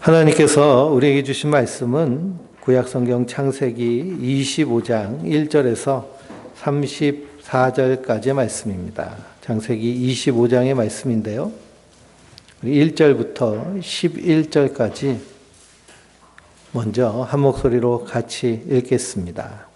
하나님께서 우리에게 주신 말씀은 구약성경 창세기 25장 1절에서 34절까지의 말씀입니다. 창세기 25장의 말씀인데요. 1절부터 11절까지 먼저 한 목소리로 같이 읽겠습니다.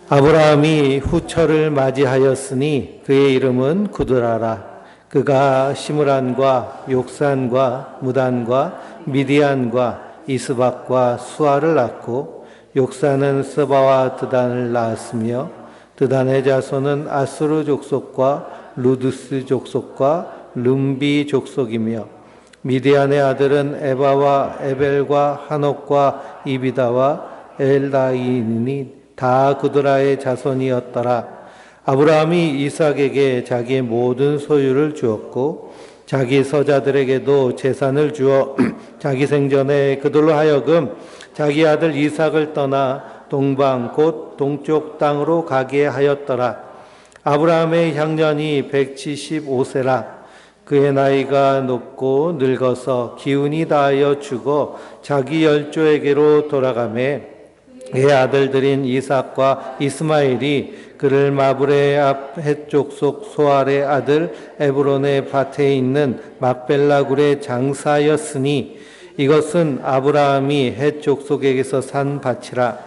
아브라함이 후처를 맞이하였으니 그의 이름은 구드라라. 그가 시므란과 욕산과 무단과 미디안과 이스박과 수아를 낳고 욕산은 스바와 드단을 낳았으며 드단의 자손은 아수르 족속과 루두스 족속과 lum비 족속이며 미디안의 아들은 에바와 에벨과 한옥과 이비다와 엘다이니 다 구드라의 자손이었더라. 아브라함이 이삭에게 자기의 모든 소유를 주었고 자기 서자들에게도 재산을 주어 자기 생전에 그들로 하여금 자기 아들 이삭을 떠나 동방 곧 동쪽 땅으로 가게 하였더라. 아브라함의 향년이 175세라. 그의 나이가 높고 늙어서 기운이 다하여 죽어 자기 열조에게로 돌아가매 그의 아들들인 이삭과 이스마엘이 그를 마브레 앞 헷족속 소알의 아들 에브론의 밭에 있는 막벨라굴에 장사였으니 이것은 아브라함이 헷족속에게서 산 밭이라.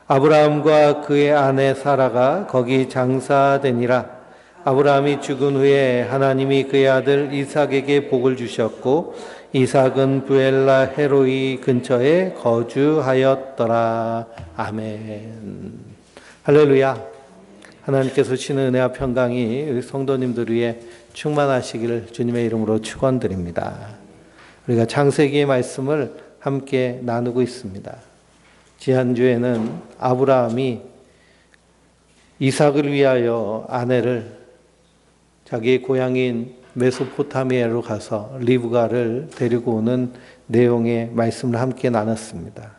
아브라함과 그의 아내 사라가 거기 장사되니라. 아브라함이 죽은 후에 하나님이 그의 아들 이삭에게 복을 주셨고 이삭은 부엘라 헤로이 근처에 거주하였더라. 아멘. 할렐루야. 하나님께서 주시는 은혜와 평강이 우리 성도님들 위해 충만하시기를 주님의 이름으로 축원드립니다. 우리가 창세기의 말씀을 함께 나누고 있습니다. 지난주에는 아브라함이 이삭을 위하여 아내를 자기의 고향인 메소포타미아로 가서 리브가를 데리고 오는 내용의 말씀을 함께 나눴습니다.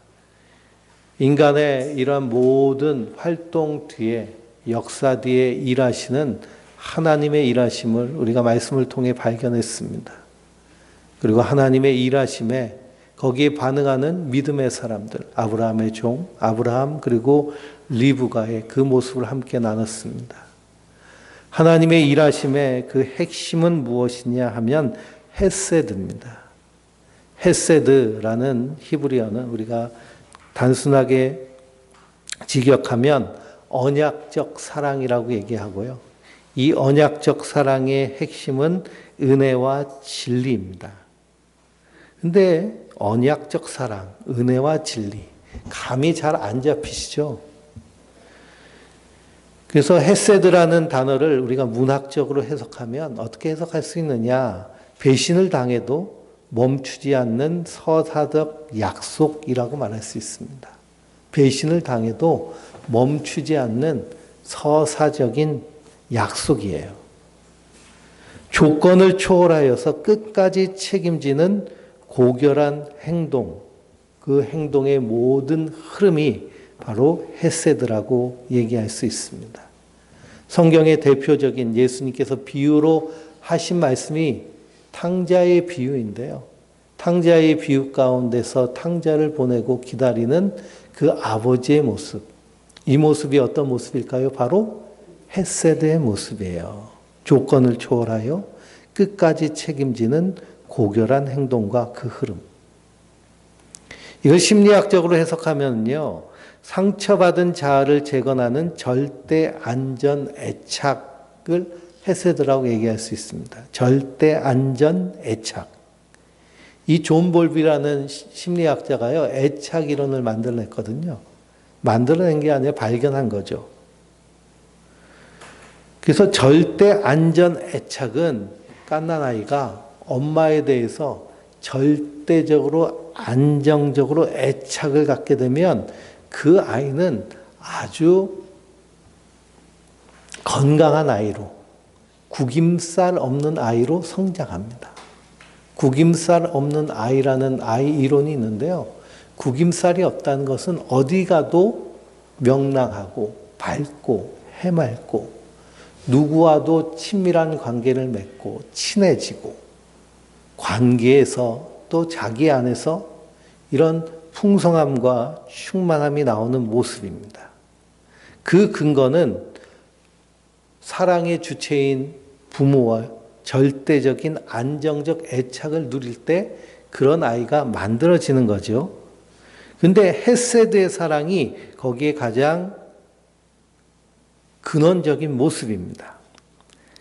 인간의 이러한 모든 활동 뒤에 역사 뒤에 일하시는 하나님의 일하심을 우리가 말씀을 통해 발견했습니다. 그리고 하나님의 일하심에 거기에 반응하는 믿음의 사람들, 아브라함의 종, 아브라함 그리고 리브가의 그 모습을 함께 나눴습니다. 하나님의 일하심의 그 핵심은 무엇이냐 하면 헤세드입니다. 헤세드라는 히브리어는 우리가 단순하게 직역하면 언약적 사랑이라고 얘기하고요. 이 언약적 사랑의 핵심은 은혜와 진리입니다. 근데 언약적 사랑, 은혜와 진리, 감이 잘 안 잡히시죠? 그래서 헤세드라는 단어를 우리가 문학적으로 해석하면 어떻게 해석할 수 있느냐? 배신을 당해도 멈추지 않는 서사적 약속이라고 말할 수 있습니다. 배신을 당해도 멈추지 않는 서사적인 약속이에요. 조건을 초월하여서 끝까지 책임지는 고결한 행동, 그 행동의 모든 흐름이 바로 헤세드라고 얘기할 수 있습니다. 성경의 대표적인 예수님께서 비유로 하신 말씀이 탕자의 비유인데요. 탕자의 비유 가운데서 탕자를 보내고 기다리는 그 아버지의 모습. 이 모습이 어떤 모습일까요? 바로 헤세드의 모습이에요. 조건을 초월하여 끝까지 책임지는 고결한 행동과 그 흐름. 이걸 심리학적으로 해석하면요. 상처받은 자아를 재건하는 절대 안전 애착을 헤세드라고 얘기할 수 있습니다. 절대 안전 애착. 이 존 볼비라는 심리학자가요. 애착 이론을 만들어냈거든요. 만들어낸 게 아니라 발견한 거죠. 그래서 절대 안전 애착은 갓난아이가 엄마에 대해서 절대적으로 안정적으로 애착을 갖게 되면 그 아이는 아주 건강한 아이로, 구김살 없는 아이로 성장합니다. 구김살 없는 아이라는 아이 이론이 있는데요. 구김살이 없다는 것은 어디 가도 명랑하고 밝고 해맑고 누구와도 친밀한 관계를 맺고 친해지고 관계에서 또 자기 안에서 이런 풍성함과 충만함이 나오는 모습입니다. 그 근거는 사랑의 주체인 부모와 절대적인 안정적 애착을 누릴 때 그런 아이가 만들어지는 거죠. 근데 헤세드의 사랑이 거기에 가장 근원적인 모습입니다.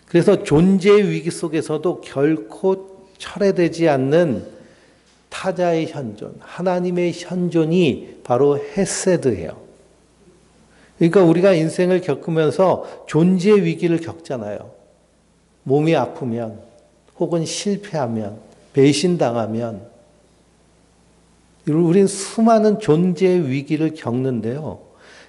그래서 존재의 위기 속에서도 결코 철회되지 않는 타자의 현존, 하나님의 현존이 바로 헤세드예요. 그러니까 우리가 인생을 겪으면서 존재의 위기를 겪잖아요. 몸이 아프면, 혹은 실패하면, 배신당하면, 우린 수많은 존재의 위기를 겪는데요.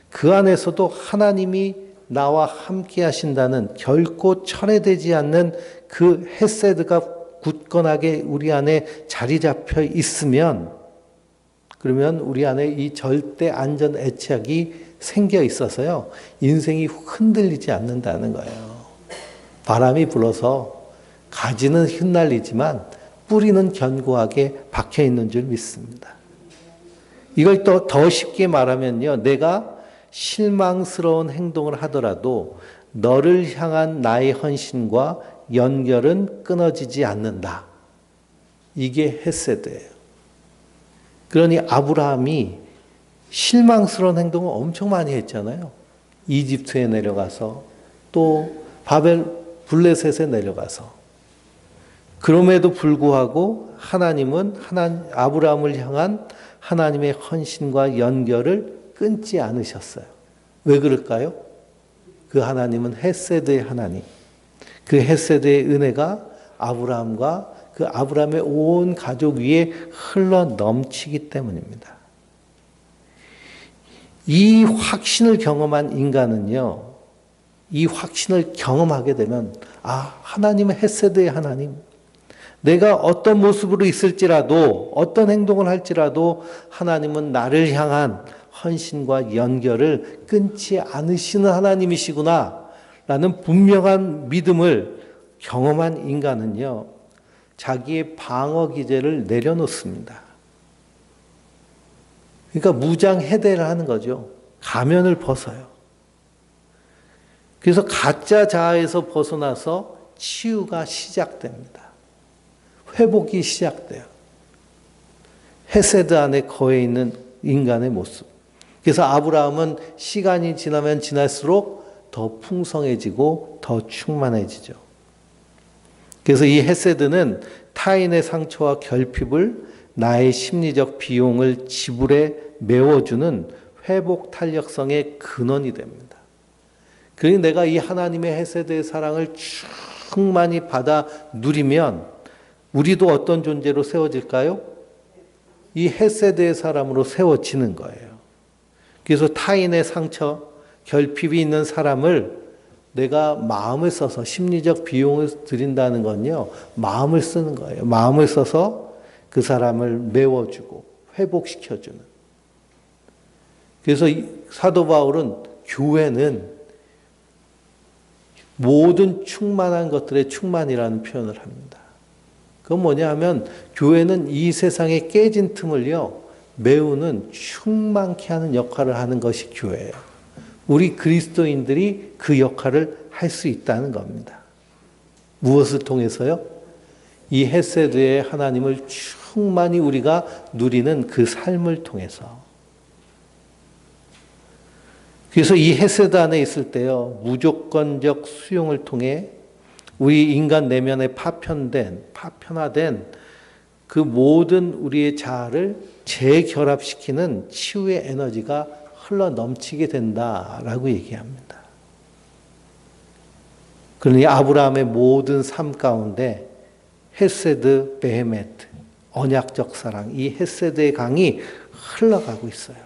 그 안에서도 하나님이 나와 함께 하신다는 결코 철회되지 않는 그 헤세드가 굳건하게 우리 안에 자리 잡혀 있으면, 그러면 우리 안에 이 절대 안전 애착이 생겨 있어서요, 인생이 흔들리지 않는다는 거예요. 바람이 불어서 가지는 흩날리지만 뿌리는 견고하게 박혀 있는 줄 믿습니다. 이걸 또 더 쉽게 말하면요, 내가 실망스러운 행동을 하더라도 너를 향한 나의 헌신과 연결은 끊어지지 않는다. 이게 헤세드예요. 그러니 아브라함이 실망스러운 행동을 엄청 많이 했잖아요. 이집트에 내려가서 또 바벨 블레셋에 내려가서. 그럼에도 불구하고 하나님은 아브라함을 향한 하나님의 헌신과 연결을 끊지 않으셨어요. 왜 그럴까요? 그 하나님은 헤세드의 하나님. 그 헤세드의 은혜가 아브라함과 그 아브라함의 온 가족 위에 흘러 넘치기 때문입니다. 이 확신을 경험한 인간은요, 이 확신을 경험하게 되면, 하나님은 헤세드의 하나님. 내가 어떤 모습으로 있을지라도, 어떤 행동을 할지라도 하나님은 나를 향한 헌신과 연결을 끊지 않으시는 하나님이시구나 라는 분명한 믿음을 경험한 인간은요, 자기의 방어 기제를 내려놓습니다. 그러니까 무장해제를 하는 거죠. 가면을 벗어요. 그래서 가짜 자아에서 벗어나서 치유가 시작됩니다. 회복이 시작돼요. 헤세드 안에 거해 있는 인간의 모습. 그래서 아브라함은 시간이 지나면 지날수록 더 풍성해지고 더 충만해지죠. 그래서 이 헤세드는 타인의 상처와 결핍을 나의 심리적 비용을 지불해 메워주는 회복 탄력성의 근원이 됩니다. 그러니 내가 이 하나님의 헤세드의 사랑을 충만히 받아 누리면 우리도 어떤 존재로 세워질까요? 이 헤세드의 사람으로 세워지는 거예요. 그래서 타인의 상처, 결핍이 있는 사람을 내가 마음을 써서 심리적 비용을 드린다는 건요, 마음을 쓰는 거예요. 마음을 써서 그 사람을 메워주고 회복시켜주는. 그래서 사도 바울은 교회는 모든 충만한 것들의 충만이라는 표현을 합니다. 그건 뭐냐 하면 교회는 이 세상의 깨진 틈을요, 메우는 충만케 하는 역할을 하는 것이 교회예요. 우리 그리스도인들이 그 역할을 할 수 있다는 겁니다. 무엇을 통해서요? 이 헤세드의 하나님을 충만히 우리가 누리는 그 삶을 통해서. 그래서 이 헤세드 안에 있을 때요, 무조건적 수용을 통해 우리 인간 내면에 파편화된 그 모든 우리의 자아를 재결합시키는 치유의 에너지가 흘러 넘치게 된다라고 얘기합니다. 그러니 아브라함의 모든 삶 가운데 헤세드 베헤메트, 언약적 사랑, 이 헤세드의 강이 흘러가고 있어요.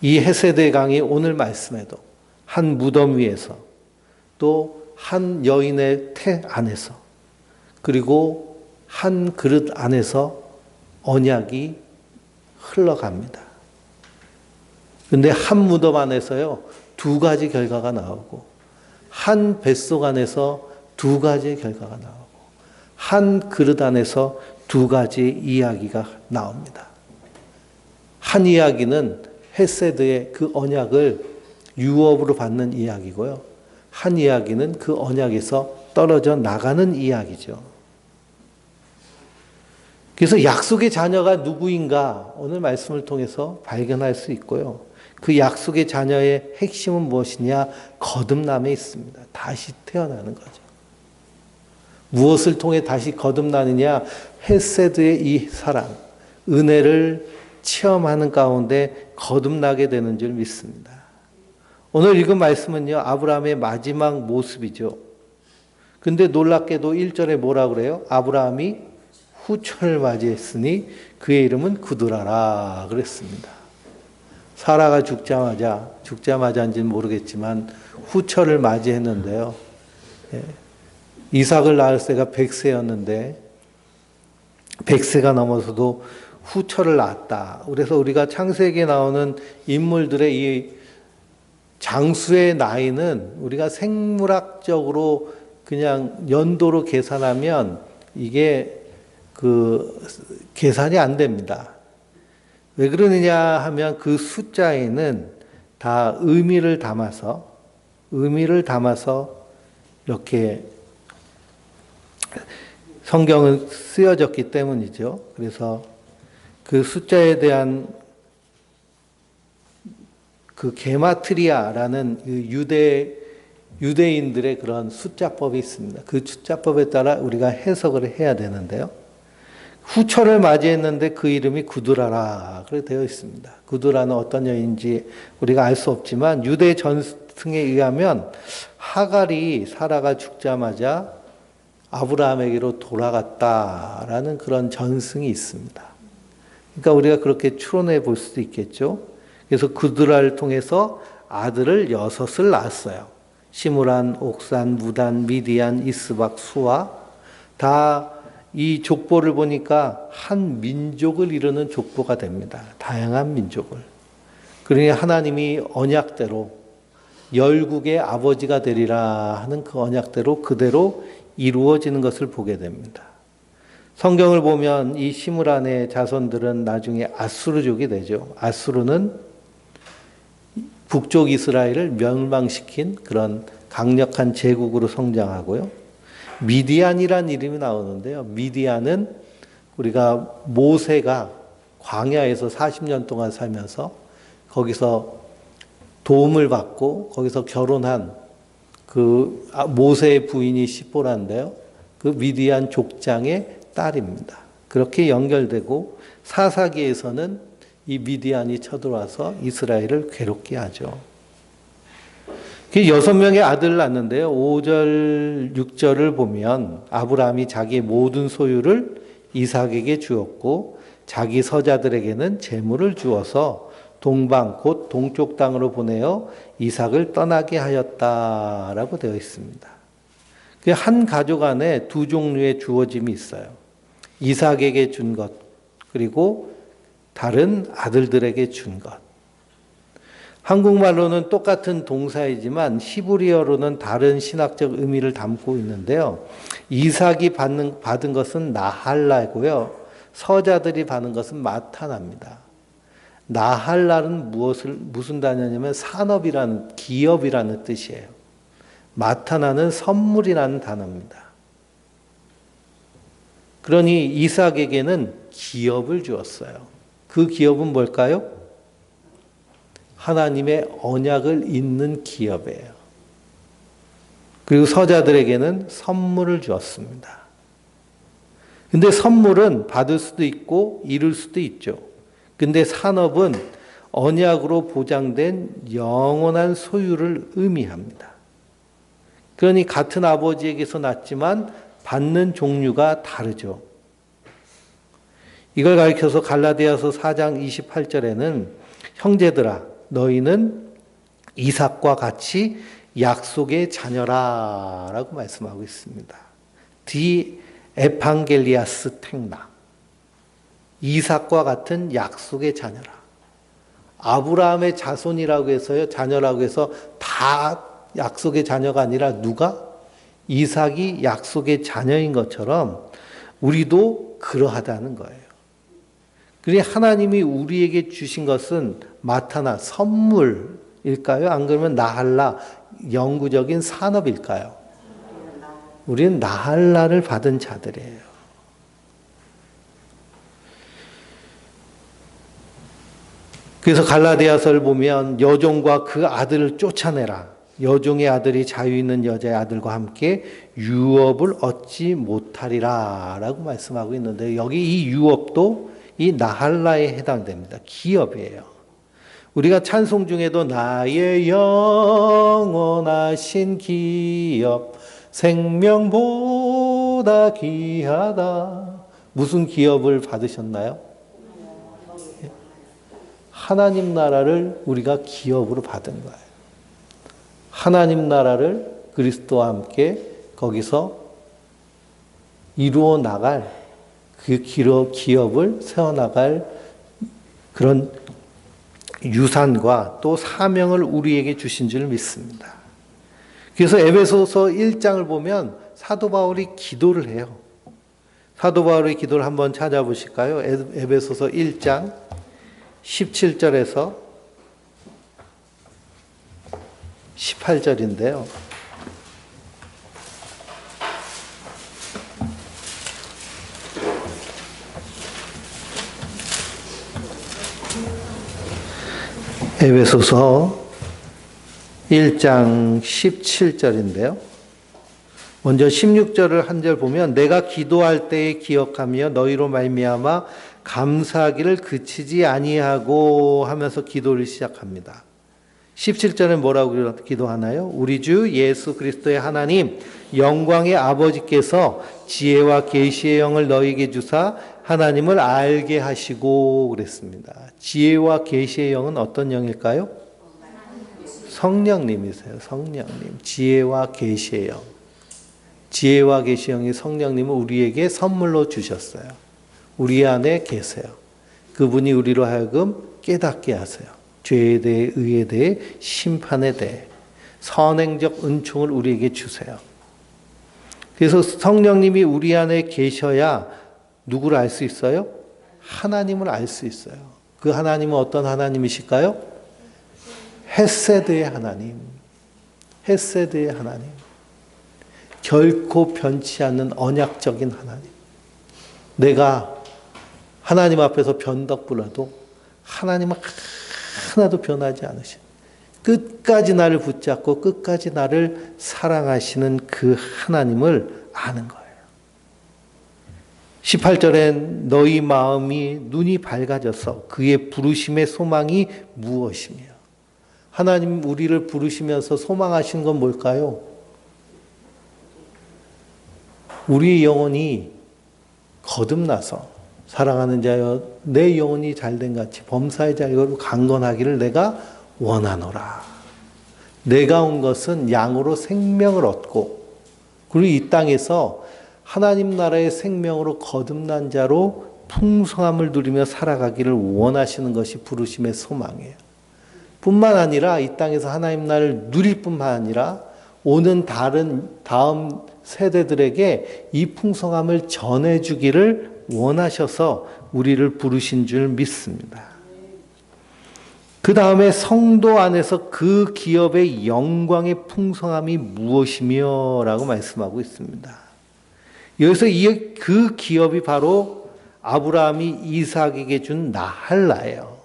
이 헤세드의 강이 오늘 말씀에도 한 무덤 위에서 또 한 여인의 태 안에서 그리고 한 그릇 안에서 언약이 흘러갑니다. 근데 한 무덤 안에서요, 두 가지 결과가 나오고, 한 뱃속 안에서 두 가지의 결과가 나오고, 한 그릇 안에서 두 가지 이야기가 나옵니다. 한 이야기는 헤세드의 그 언약을 유업으로 받는 이야기고요. 한 이야기는 그 언약에서 떨어져 나가는 이야기죠. 그래서 약속의 자녀가 누구인가 오늘 말씀을 통해서 발견할 수 있고요. 그 약속의 자녀의 핵심은 무엇이냐? 거듭남에 있습니다. 다시 태어나는 거죠. 무엇을 통해 다시 거듭나느냐? 헤세드의 이 사랑, 은혜를 체험하는 가운데 거듭나게 되는 줄 믿습니다. 오늘 읽은 말씀은요, 아브라함의 마지막 모습이죠. 근데 놀랍게도 1절에 뭐라 그래요? 아브라함이 후천을 맞이했으니 그의 이름은 구두라라 그랬습니다. 사라가 죽자마자인지는 모르겠지만 후천을 맞이했는데요. 이삭을 낳을 때가 100세였는데 100세가 넘어서도 후천을 낳았다. 그래서 우리가 창세기에 나오는 인물들의 이 장수의 나이는 우리가 생물학적으로 그냥 연도로 계산하면 이게 계산이 안 됩니다. 왜 그러느냐 하면 그 숫자에는 다 의미를 담아서 이렇게 성경은 쓰여졌기 때문이죠. 그래서 그 숫자에 대한 그 게마트리아라는 유대인들의 그런 숫자법이 있습니다. 그 숫자법에 따라 우리가 해석을 해야 되는데요. 후천을 맞이했는데 그 이름이 구두라라 그렇게 되어 있습니다. 구두라는 어떤 여인인지 우리가 알 수 없지만 유대 전승에 의하면 하갈이 사라가 죽자마자 아브라함에게로 돌아갔다라는 그런 전승이 있습니다. 그러니까 우리가 그렇게 추론해 볼 수도 있겠죠. 그래서 구두라를 통해서 아들을 6을 낳았어요. 시므란, 옥산, 무단, 미디안, 이스박, 수아 다 이 족보를 보니까 한 민족을 이루는 족보가 됩니다. 다양한 민족을. 그러니 하나님이 언약대로 열국의 아버지가 되리라 하는 그 언약대로 그대로 이루어지는 것을 보게 됩니다. 성경을 보면 이 시므란의 자손들은 나중에 아수르족이 되죠. 아수르는 북쪽 이스라엘을 멸망시킨 그런 강력한 제국으로 성장하고요. 미디안이라는 이름이 나오는데요. 미디안은 우리가 모세가 광야에서 40년 동안 살면서 거기서 도움을 받고 거기서 결혼한 그 모세의 부인이 시보라인데요. 그 미디안 족장의 딸입니다. 그렇게 연결되고 사사기에서는 이 미디안이 쳐들어와서 이스라엘을 괴롭게 하죠. 6명의 아들을 낳는데요. 5절, 6절을 보면 아브라함이 자기의 모든 소유를 이삭에게 주었고 자기 서자들에게는 재물을 주어서 동방 곧 동쪽 땅으로 보내어 이삭을 떠나게 하였다라고 되어 있습니다. 한 가족 안에 두 종류의 주어짐이 있어요. 이삭에게 준 것 그리고 다른 아들들에게 준 것. 한국말로는 똑같은 동사이지만 히브리어로는 다른 신학적 의미를 담고 있는데요. 이삭이 받은 것은 나할라고요. 서자들이 받은 것은 마타나입니다. 나할라는 무슨 단어냐면 산업이라는 기업이라는 뜻이에요. 마타나는 선물이라는 단어입니다. 그러니 이삭에게는 기업을 주었어요. 그 기업은 뭘까요? 하나님의 언약을 잇는 기업이에요. 그리고 서자들에게는 선물을 주었습니다. 근데 선물은 받을 수도 있고 잃을 수도 있죠. 근데 산업은 언약으로 보장된 영원한 소유를 의미합니다. 그러니 같은 아버지에게서 났지만 받는 종류가 다르죠. 이걸 가리켜서 갈라디아서 4장 28절에는 형제들아 너희는 이삭과 같이 약속의 자녀라 라고 말씀하고 있습니다. 디 에판겔리아스 텍나 이삭과 같은 약속의 자녀라. 아브라함의 자손이라고 해서요, 자녀라고 해서 다 약속의 자녀가 아니라 누가? 이삭이 약속의 자녀인 것처럼 우리도 그러하다는 거예요. 그러니 하나님이 우리에게 주신 것은 마타나 선물일까요? 안 그러면 나할라 영구적인 산업일까요? 우리는 나할라를 받은 자들이에요. 그래서 갈라디아서를 보면 여종과 그 아들을 쫓아내라. 여종의 아들이 자유 있는 여자의 아들과 함께 유업을 얻지 못하리라 라고 말씀하고 있는데, 여기 이 유업도 이 나할라에 해당됩니다. 기업이에요. 우리가 찬송 중에도 나의 영원하신 기업 생명보다 귀하다. 무슨 기업을 받으셨나요? 하나님 나라를 우리가 기업으로 받은 거예요. 하나님 나라를 그리스도와 함께 거기서 이루어 나갈 그 기업을 세워나갈 그런 유산과 또 사명을 우리에게 주신 줄 믿습니다. 그래서 에베소서 1장을 보면 사도 바울이 기도를 해요. 사도 바울의 기도를 한번 찾아보실까요? 에베소서 1장 17절에서 18절인데요. 에베소서 1장 17절인데요. 먼저 16절을 한 절 보면 내가 기도할 때에 기억하며 너희로 말미암아 감사하기를 그치지 아니하고 하면서 기도를 시작합니다. 17절에 뭐라고 기도하나요? 우리 주 예수 그리스도의 하나님 영광의 아버지께서 지혜와 계시의 영을 너희에게 주사 하나님을 알게 하시고 그랬습니다. 지혜와 계시의 영은 어떤 영일까요? 성령님이세요. 성령님. 지혜와 계시의 영. 지혜와 계시의 영이 성령님을 우리에게 선물로 주셨어요. 우리 안에 계세요. 그분이 우리로 하여금 깨닫게 하세요. 죄에 대해, 의에 대해, 심판에 대해 선행적 은총을 우리에게 주세요. 그래서 성령님이 우리 안에 계셔야 누구를 알 수 있어요? 하나님을 알 수 있어요. 그 하나님은 어떤 하나님이실까요? 헤세드의 하나님. 헤세드의 하나님. 결코 변치 않는 언약적인 하나님. 내가 하나님 앞에서 변덕불어도 하나님은 하나도 변하지 않으신, 끝까지 나를 붙잡고 끝까지 나를 사랑하시는 그 하나님을 아는 거예요. 18절엔 너희 마음이 눈이 밝아져서 그의 부르심의 소망이 무엇이며, 하나님 우리를 부르시면서 소망하신 건 뭘까요? 우리의 영혼이 거듭나서 사랑하는 자여 내 영혼이 잘된 같이 범사의 자유로 강건하기를 내가 원하노라. 내가 온 것은 양으로 생명을 얻고 그리고 이 땅에서 하나님 나라의 생명으로 거듭난 자로 풍성함을 누리며 살아가기를 원하시는 것이 부르심의 소망이에요. 뿐만 아니라 이 땅에서 하나님 나라를 누릴 뿐만 아니라 오는 다음 세대들에게 이 풍성함을 전해주기를 원하셔서 우리를 부르신 줄 믿습니다. 그 다음에 성도 안에서 그 기업의 영광의 풍성함이 무엇이며 라고 말씀하고 있습니다. 여기서 그 기업이 바로 아브라함이 이삭에게 준 나할라예요.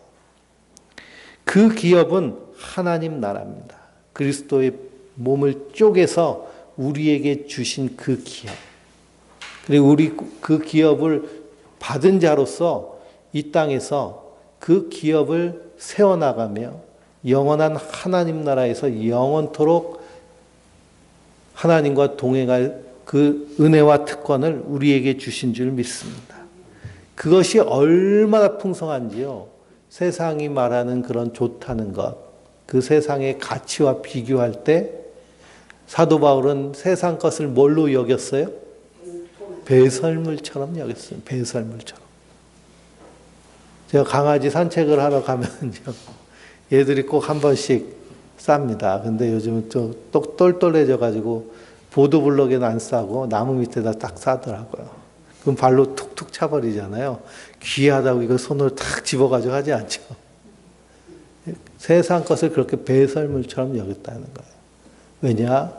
그 기업은 하나님 나라입니다. 그리스도의 몸을 쪼개서 우리에게 주신 그 기업. 그리고 우리 그 기업을 받은 자로서 이 땅에서 그 기업을 세워나가며 영원한 하나님 나라에서 영원토록 하나님과 동행할 그 은혜와 특권을 우리에게 주신 줄 믿습니다. 그것이 얼마나 풍성한지요. 세상이 말하는 그런 좋다는 것, 그 세상의 가치와 비교할 때 사도 바울은 세상 것을 뭘로 여겼어요? 배설물처럼 여겼어요. 배설물처럼. 제가 강아지 산책을 하러 가면요, 얘들이 꼭 한 번씩 쌉니다. 근데 요즘은 좀 똘똘해져가지고 보도블럭에는 안 싸고 나무 밑에다 딱 싸더라고요. 그럼 발로 툭 툭툭 차버리잖아요. 귀하다고 이거 손으로 탁 집어가지고 하지 않죠. 세상 것을 그렇게 배설물처럼 여겼다는 거예요. 왜냐?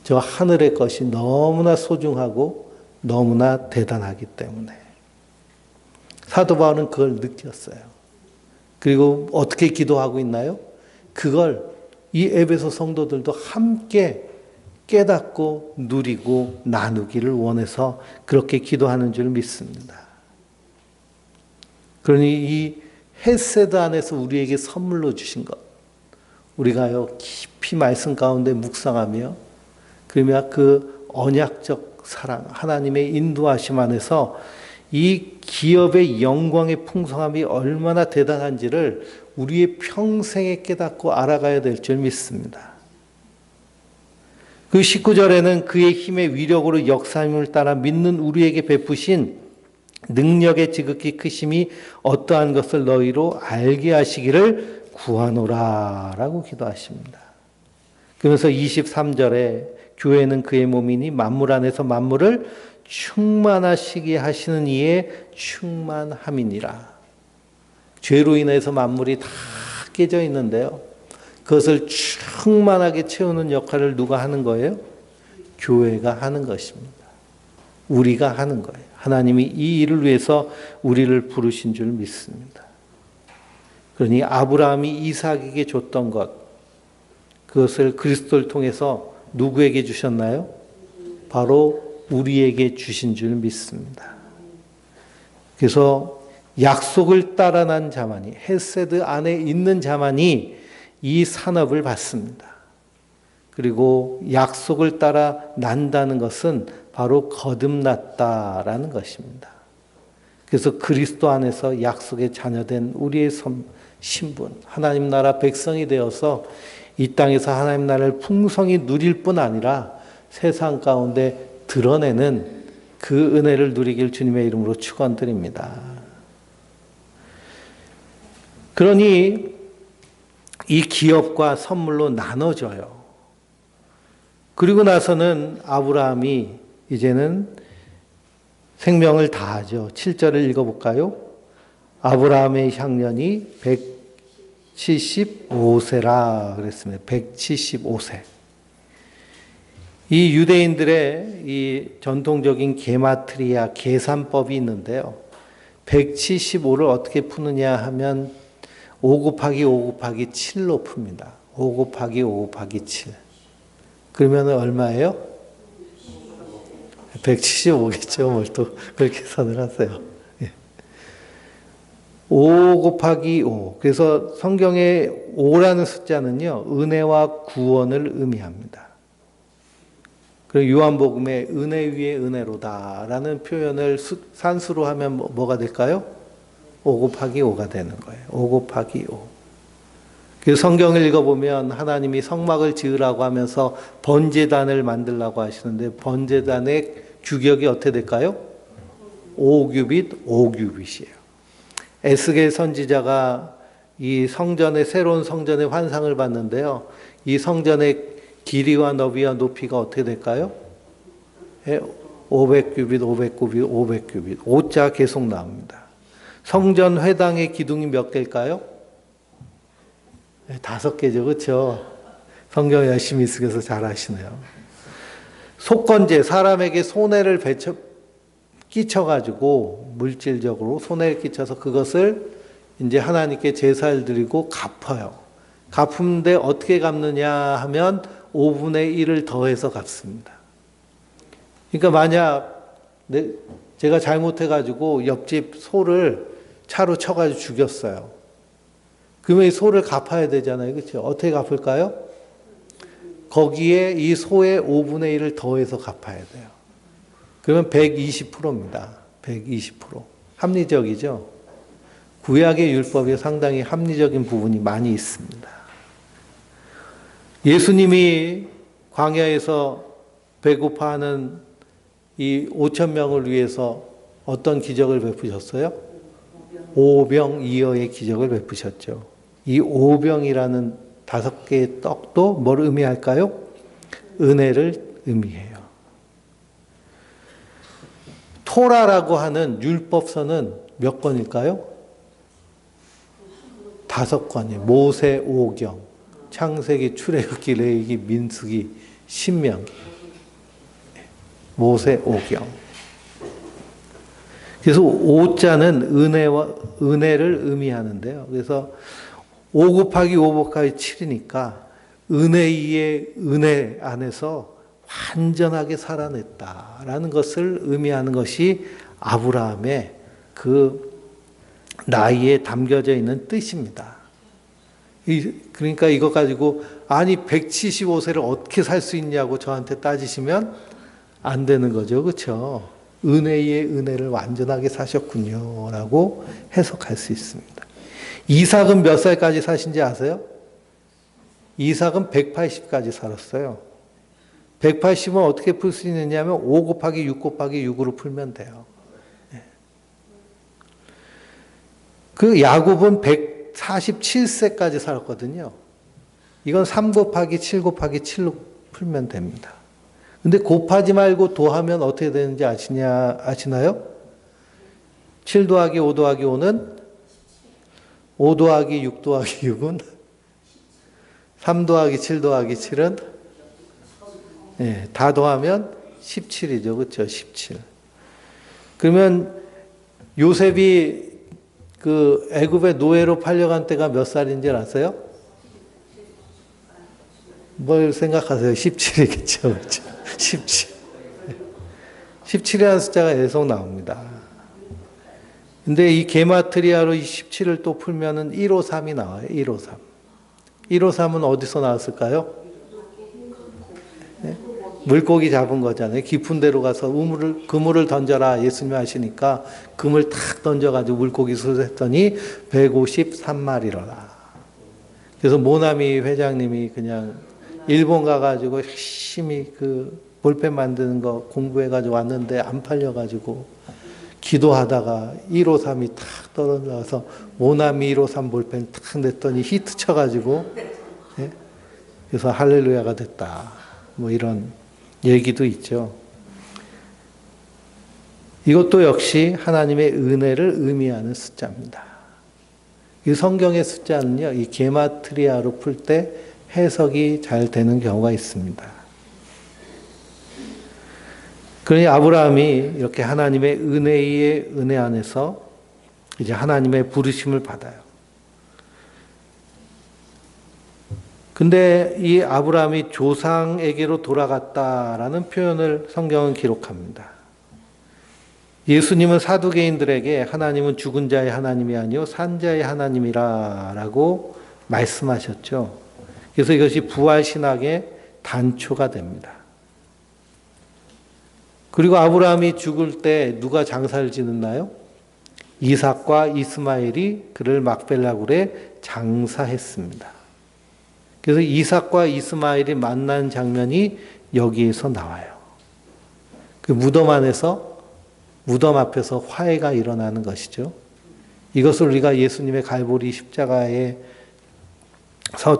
저 하늘의 것이 너무나 소중하고 너무나 대단하기 때문에. 사도 바울은 그걸 느꼈어요. 그리고 어떻게 기도하고 있나요? 그걸 이 에베소 성도들도 함께 깨닫고 누리고 나누기를 원해서 그렇게 기도하는 줄 믿습니다. 그러니 이 헤세드 안에서 우리에게 선물로 주신 것, 우리가요 깊이 말씀 가운데 묵상하며 그러면 그 언약적 사랑, 하나님의 인도하심 안에서 이 기업의 영광의 풍성함이 얼마나 대단한지를 우리의 평생에 깨닫고 알아가야 될 줄 믿습니다. 그 19절에는 그의 힘의 위력으로 역사함을 따라 믿는 우리에게 베푸신 능력의 지극히 크심이 어떠한 것을 너희로 알게 하시기를 구하노라 라고 기도하십니다. 그러면서 23절에 교회는 그의 몸이니 만물 안에서 만물을 충만하시게 하시는 이의 충만함이니라. 죄로 인해서 만물이 다 깨져 있는데요. 그것을 충만하게 채우는 역할을 누가 하는 거예요? 교회가 하는 것입니다. 우리가 하는 거예요. 하나님이 이 일을 위해서 우리를 부르신 줄 믿습니다. 그러니 아브라함이 이삭에게 줬던 것, 그것을 그리스도를 통해서 누구에게 주셨나요? 바로 우리에게 주신 줄 믿습니다. 그래서 약속을 따라 난 자만이, 헤세드 안에 있는 자만이 이 산업을 받습니다. 그리고 약속을 따라 난다는 것은 바로 거듭났다라는 것입니다. 그래서 그리스도 안에서 약속의 자녀된 우리의 신분, 하나님 나라 백성이 되어서 이 땅에서 하나님 나라를 풍성히 누릴 뿐 아니라 세상 가운데 드러내는 그 은혜를 누리길 주님의 이름으로 축원드립니다. 그러니 이 기업과 선물로 나눠져요. 그리고 나서는 아브라함이 이제는 생명을 다하죠. 7절을 읽어볼까요? 아브라함의 향년이 175세라 그랬습니다. 175세. 이 유대인들의 이 전통적인 게마트리아 계산법이 있는데요. 175를 어떻게 푸느냐 하면 5 곱하기 5 곱하기 7로 풉니다. 5 곱하기 5 곱하기 7. 그러면 얼마예요? 175겠죠. 뭘 또 그렇게 계산을 하세요. 5 곱하기 5. 그래서 성경의 5라는 숫자는요, 은혜와 구원을 의미합니다. 그리고 요한복음에 은혜 위에 은혜로다라는 표현을 산수로 하면 뭐가 될까요? 5 곱하기 5가 되는 거예요. 5 곱하기 5. 그 성경을 읽어보면 하나님이 성막을 지으라고 하면서 번제단을 만들라고 하시는데 번제단의 규격이 어떻게 될까요? 5규빗, 5규빗이에요. 에스겔 선지자가 이 성전의 새로운 성전의 환상을 봤는데요. 이 성전의 길이와 너비와 높이가 어떻게 될까요? 500규빗, 500규빗, 500규빗. 5자 계속 나옵니다. 성전 회당의 기둥이 몇 개일까요? 5개죠. 그렇죠? 성경 열심히 쓰셔서 잘 아시네요. 속건제, 사람에게 손해를 끼쳐가지고 물질적으로 손해를 끼쳐서 그것을 이제 하나님께 제사를 드리고 갚아요. 갚는데 어떻게 갚느냐 하면 5분의 1을 더해서 갚습니다. 그러니까 만약 제가 잘못해가지고 옆집 소를 차로 쳐가지고 죽였어요. 그러면 이 소를 갚아야 되잖아요. 그렇죠? 어떻게 갚을까요? 거기에 이 소의 5분의 1을 더해서 갚아야 돼요. 그러면 120%입니다. 120%. 합리적이죠? 구약의 율법에 상당히 합리적인 부분이 많이 있습니다. 예수님이 광야에서 배고파하는 이 5천 명을 위해서 어떤 기적을 베푸셨어요? 오병이어의 기적을 베푸셨죠. 이 오병이라는 5개의 떡도 뭘 의미할까요? 은혜를 의미해요. 토라라고 하는 율법서는 몇 권일까요? 5권이에요. 모세오경, 창세기, 출애굽기, 레위기, 민수기, 신명기. 모세오경. 그래서 오자는 은혜를 의미하는데요. 그래서 5 곱하기 5 곱하기 7이니까 은혜 위에 은혜 안에서 완전하게 살아냈다라는 것을 의미하는 것이 아브라함의 그 나이에 담겨져 있는 뜻입니다. 그러니까 이거 가지고 아니 175세를 어떻게 살 수 있냐고 저한테 따지시면 안 되는 거죠. 그렇죠? 은혜의 은혜를 완전하게 사셨군요 라고 해석할 수 있습니다. 이삭은 몇 살까지 사신지 아세요? 이삭은 180까지 살았어요. 180은 어떻게 풀 수 있느냐면 5 곱하기 6 곱하기 6으로 풀면 돼요. 그 야곱은 147세까지 살았거든요. 이건 3 곱하기 7 곱하기 7로 풀면 됩니다. 근데 곱하지 말고 도하면 어떻게 되는지 아시나요? 7 더하기 5 더하기 5는 5 더하기 6 더하기 6은 3 더하기 7 더하기 7은 다 더하면 17이죠. 그렇죠? 17. 그러면 요셉이 그 애굽의 노예로 팔려간 때가 몇 살인지 아세요? 뭘 생각하세요? 17이겠죠. 그렇죠? 17. 17이라는 숫자가 계속 나옵니다. 근데 이 게마트리아로 이 17을 또 풀면은 153이 나와요. 153. 153은 어디서 나왔을까요? 네? 물고기 잡은 거잖아요. 깊은 데로 가서 그물을 던져라 예수님이 하시니까 그물 탁 던져가지고 물고기 쏟았더니 153마리로라. 그래서 모나미 회장님이 그냥 일본 가가지고 열심히 그 볼펜 만드는 거 공부해가지고 왔는데 안 팔려가지고 기도하다가 153이 탁 떨어져서 모나미 153 볼펜 탁 냈더니 히트 쳐가지고 그래서 할렐루야가 됐다. 뭐 이런 얘기도 있죠. 이것도 역시 하나님의 은혜를 의미하는 숫자입니다. 이 성경의 숫자는요, 이 게마트리아로 풀 때 해석이 잘 되는 경우가 있습니다. 그러니 아브라함이 이렇게 하나님의 은혜의 은혜 안에서 이제 하나님의 부르심을 받아요. 근데 이 아브라함이 조상에게로 돌아갔다라는 표현을 성경은 기록합니다. 예수님은 사두개인들에게 하나님은 죽은 자의 하나님이 아니요 산 자의 하나님이라라고 말씀하셨죠. 그래서 이것이 부활신학의 단초가 됩니다. 그리고 아브라함이 죽을 때 누가 장사를 지냈나요? 이삭과 이스마엘이 그를 막벨라굴에 장사했습니다. 그래서 이삭과 이스마엘이 만난 장면이 여기에서 나와요. 그 무덤 앞에서 화해가 일어나는 것이죠. 이것을 우리가 예수님의 갈보리 십자가에서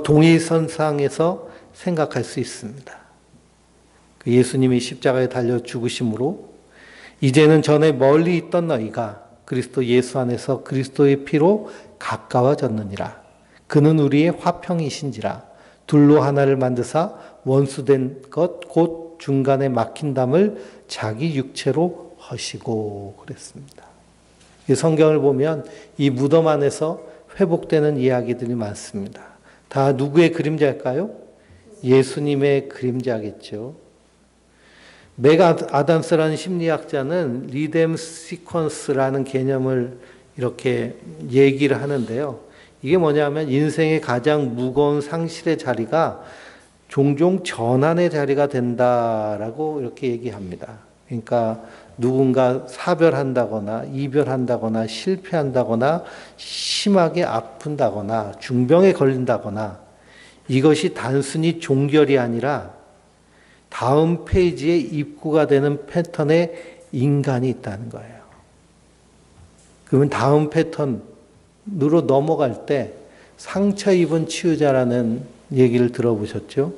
동일선상에서 생각할 수 있습니다. 그 예수님이 십자가에 달려 죽으심으로 이제는 전에 멀리 있던 너희가 그리스도 예수 안에서 그리스도의 피로 가까워졌느니라. 그는 우리의 화평이신지라. 둘로 하나를 만드사 원수된 것 곧 중간에 막힌 담을 자기 육체로 허시고 그랬습니다. 이 성경을 보면 이 무덤 안에서 회복되는 이야기들이 많습니다. 다 누구의 그림자일까요? 예수님의 그림자겠죠. 맥 아담스라는 심리학자는 리뎀 시퀀스라는 개념을 이렇게 얘기를 하는데요. 이게 뭐냐면 인생의 가장 무거운 상실의 자리가 종종 전환의 자리가 된다라고 이렇게 얘기합니다. 그러니까 누군가 사별한다거나 이별한다거나 실패한다거나 심하게 아픈다거나 중병에 걸린다거나 이것이 단순히 종결이 아니라 다음 페이지에 입구가 되는 패턴에 인간이 있다는 거예요. 그러면 다음 패턴으로 넘어갈 때 상처 입은 치유자라는 얘기를 들어보셨죠?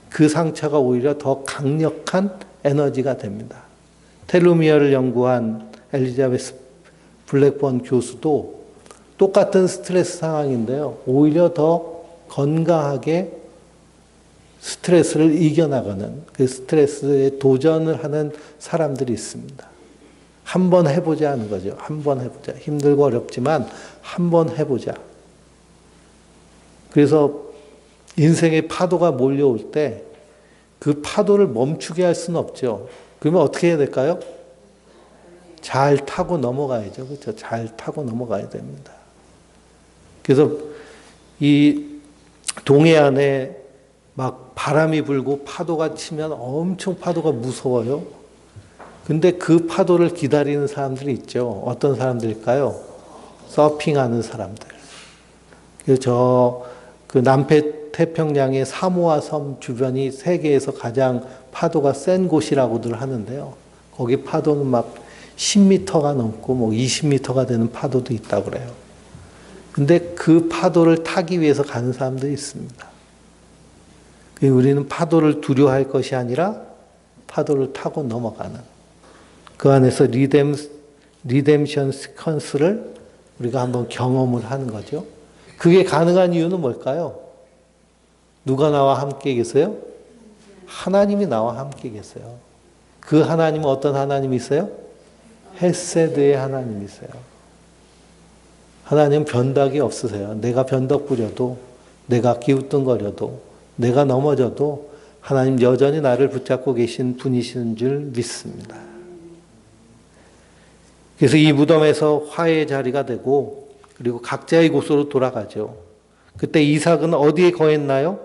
그 상처가 오히려 더 강력한 에너지가 됩니다. 텔로미어를 연구한 엘리자베스 블랙번 교수도 똑같은 스트레스 상황인데요. 오히려 더 건강하게 스트레스를 이겨나가는 그 스트레스에 도전을 하는 사람들이 있습니다. 한번 해보자 하는 거죠. 한번 해보자. 힘들고 어렵지만 한번 해보자. 그래서 인생의 파도가 몰려올 때 그 파도를 멈추게 할 수는 없죠. 그러면 어떻게 해야 될까요? 잘 타고 넘어가야죠. 그렇죠? 잘 타고 넘어가야 됩니다. 그래서 이 동해안에 막 바람이 불고 파도가 치면 엄청 파도가 무서워요. 근데 그 파도를 기다리는 사람들이 있죠. 어떤 사람들일까요? 서핑하는 사람들. 그래서 그 남태평양의 사모아 섬 주변이 세계에서 가장 파도가 센 곳이라고들 하는데요. 거기 파도는 막 10m가 넘고 뭐 20m가 되는 파도도 있다고 그래요. 근데 그 파도를 타기 위해서 가는 사람들이 있습니다. 우리는 파도를 두려워할 것이 아니라 파도를 타고 넘어가는 그 안에서 리뎀션 시퀀스를 우리가 한번 경험을 하는 거죠. 그게 가능한 이유는 뭘까요? 누가 나와 함께 계세요? 하나님이 나와 함께 계세요. 그 하나님은 어떤 하나님이세요? 헤세드의 하나님이세요. 하나님은 변덕이 없으세요. 내가 변덕 부려도, 내가 기웃뚱거려도, 내가 넘어져도 하나님 여전히 나를 붙잡고 계신 분이신 줄 믿습니다. 그래서 이 무덤에서 화해의 자리가 되고 그리고 각자의 곳으로 돌아가죠. 그때 이삭은 어디에 거했나요?